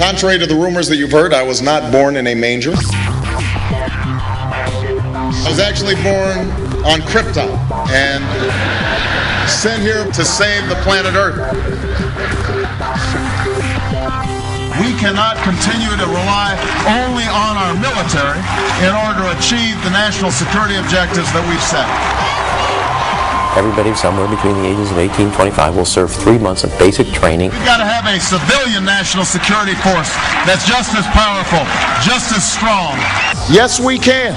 Contrary to the rumors that you've heard, I was not born in a manger. I was actually born on Krypton and sent here to save the planet Earth. We cannot continue to rely only on our military in order to achieve the national security objectives that we've set. Everybody somewhere between the ages of 18 and 25 will serve 3 months of basic training. We've got to have a civilian national security force that's just as powerful, just as strong. Yes, we can.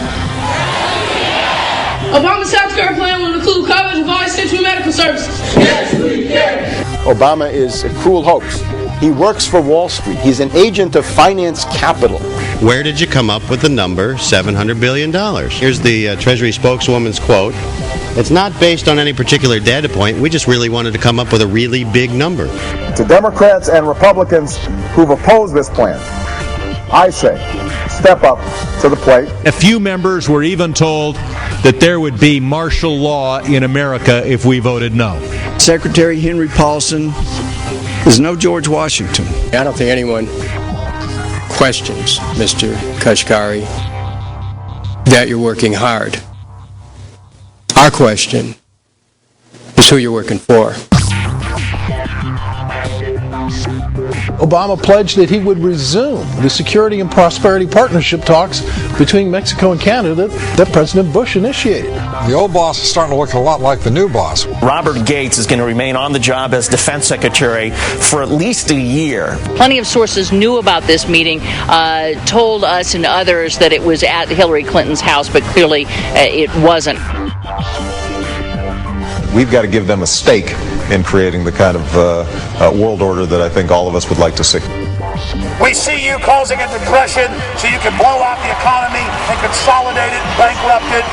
Obama's South Carolina plan will include coverage of all essential medical services. Yes, we can. Obama is a cruel hoax. He works for Wall Street. He's an agent of finance capital. Where did you come up with the number $700 billion? Here's the Treasury spokeswoman's quote. It's not based on any particular data point. We just really wanted to come up with a really big number. To Democrats and Republicans who've opposed this plan, I say, step up to the plate. A few members were even told that there would be martial law in America if we voted no. Secretary Henry Paulson is no George Washington. I don't think anyone questions, Mr. Kashgari, that you're working hard. Our question is who you're working for. Obama pledged that he would resume the Security and Prosperity Partnership talks between Mexico and Canada that President Bush initiated. The old boss is starting to look a lot like the new boss. Robert Gates is going to remain on the job as Defense Secretary for at least a year. Plenty of sources knew about this meeting, told us and others that it was at Hillary Clinton's house, but clearly it wasn't. We've got to give them a stake in creating the kind of world order that I think all of us would like to see. We see you causing a depression so you can blow out the economy and consolidate it and bankrupt it.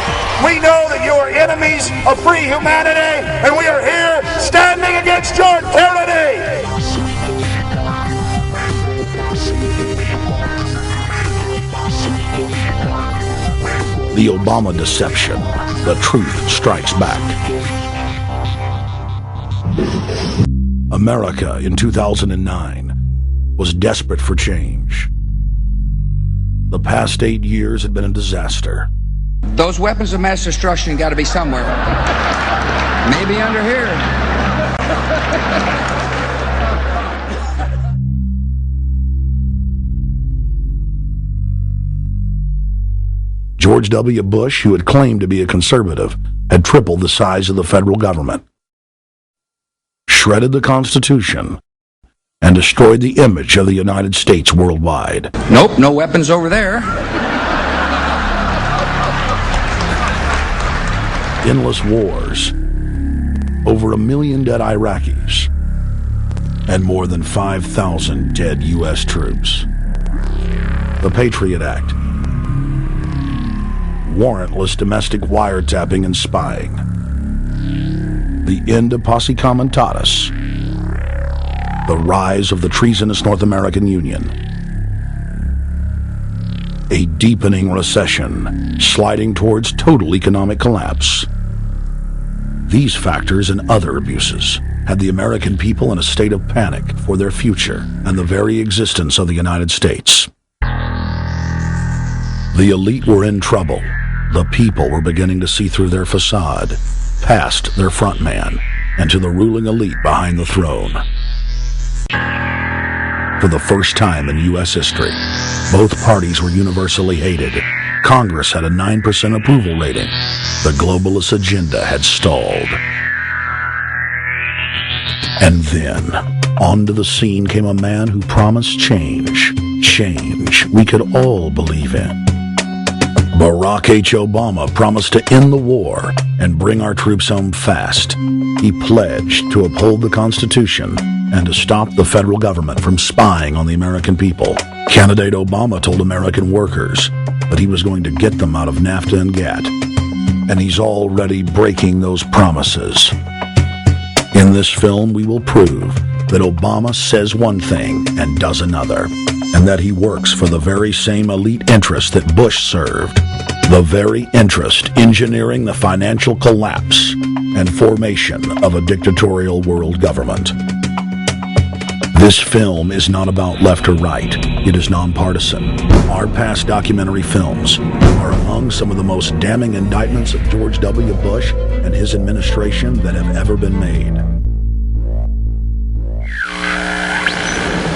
We know that you are enemies of free humanity, and we are here standing against your tyranny. The Obama deception. The truth strikes back. America in 2009 was desperate for change. The past 8 years had been a disaster. Those weapons of mass destruction got to be somewhere. Maybe under here. George W. Bush, who had claimed to be a conservative, had tripled the size of the federal government, shredded the Constitution, and destroyed the image of the United States worldwide. Nope, no weapons over there. Endless wars, over 1 million dead Iraqis, and more than 5,000 dead U.S. troops. The Patriot Act, warrantless domestic wiretapping and spying, the end of posse comitatus, the rise of the treasonous North American Union, a deepening recession sliding towards total economic collapse. These factors and other abuses had the American people in a state of panic for their future and the very existence of the United States. The elite were in trouble. The people were beginning to see through their facade, past their front man, and to the ruling elite behind the throne. For the first time in U.S. history, both parties were universally hated. Congress had a 9% approval rating. The globalist agenda had stalled. And then, onto the scene came a man who promised change. Change we could all believe in. Barack H. Obama promised to end the war and bring our troops home fast. He pledged to uphold the Constitution and to stop the federal government from spying on the American people. Candidate Obama told American workers that he was going to get them out of NAFTA and GATT, and he's already breaking those promises. In this film, we will prove that Obama says one thing and does another, and that he works for the very same elite interest that Bush served, the very interest engineering the financial collapse and formation of a dictatorial world government. This film is not about left or right. It is nonpartisan. Our past documentary films are among some of the most damning indictments of George W. Bush and his administration that have ever been made.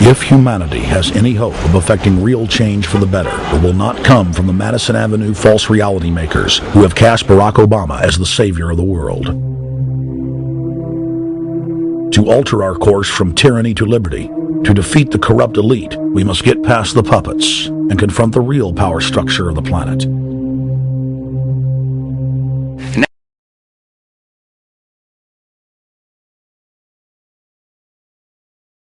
If humanity has any hope of affecting real change for the better, it will not come from the Madison Avenue false reality makers who have cast Barack Obama as the savior of the world. To alter our course from tyranny to liberty, to defeat the corrupt elite, we must get past the puppets and confront the real power structure of the planet.